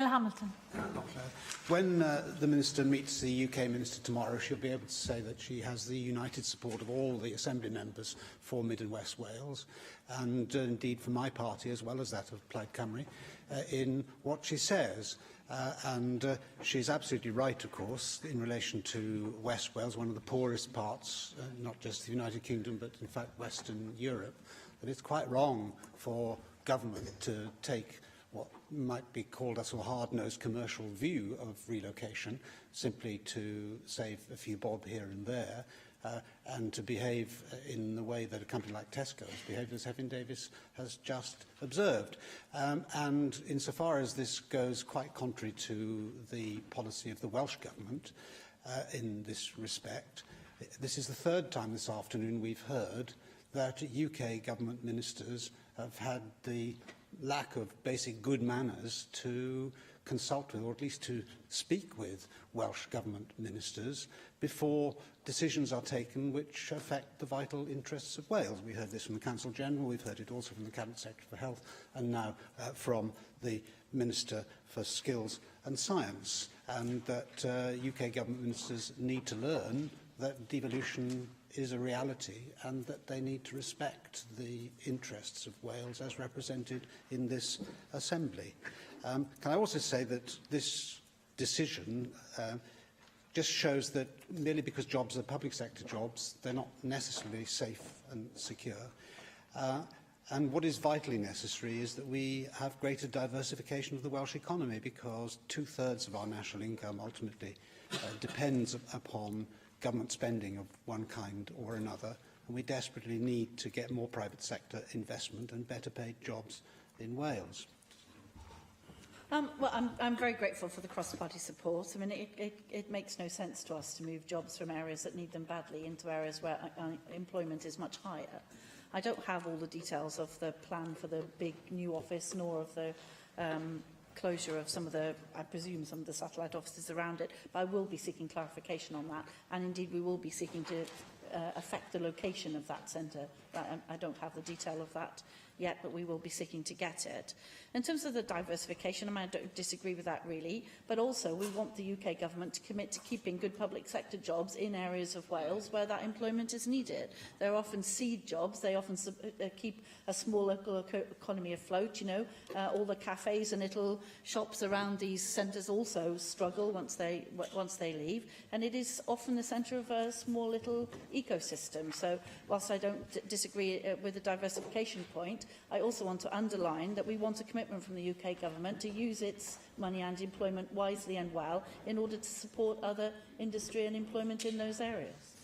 Hamilton. When the Minister meets the UK Minister tomorrow, she'll be able to say that she has the united support of all the Assembly members for Mid and West Wales, and indeed for my party as well as that of Plaid Cymru, in what she says. She's absolutely right, of course, in relation to West Wales, one of the poorest parts, not just the United Kingdom, but in fact Western Europe, that it's quite wrong for government to take what might be called a sort of hard-nosed commercial view of relocation, simply to save a few bob here and there, and to behave in the way that a company like Tesco has behaved, as Hefin Davis has just observed. And insofar as this goes quite contrary to the policy of the Welsh Government in this respect, this is the third time this afternoon we've heard that UK government ministers have had the lack of basic good manners to consult with, or at least to speak with, Welsh Government ministers before decisions are taken which affect the vital interests of Wales. We heard this from the Council General, we've heard it also from the Cabinet Secretary for Health, and now from the Minister for Skills and Science, and that UK Government ministers need to learn that devolution is a reality and that they need to respect the interests of Wales as represented in this Assembly. Can I also say that this decision just shows that merely because jobs are public sector jobs, they're not necessarily safe and secure. And what is vitally necessary is that we have greater diversification of the Welsh economy, because 2/3 of our national income ultimately depends upon government spending of one kind or another, and we desperately need to get more private sector investment and better paid jobs in Wales. Well, I'm very grateful for the cross-party support. I mean, it makes no sense to us to move jobs from areas that need them badly into areas where employment is much higher. I don't have all the details of the plan for the big new office, nor of the closure of some of the, I presume, some of the satellite offices around it, but I will be seeking clarification on that, and indeed we will be seeking to affect the location of that centre. I don't have the detail of that yet, but we will be seeking to get it. In terms of the diversification, I mean, I don't disagree with that really, but also we want the UK government to commit to keeping good public sector jobs in areas of Wales where that employment is needed. They're often seed jobs, they often keep a small local economy afloat, you know. All the cafes and little shops around these centres also struggle once they leave, and it is often the centre of a small little ecosystem. So whilst I don't disagree with the diversification point, I also want to underline that we want a commitment from the UK government to use its money and employment wisely and well in order to support other industry and employment in those areas.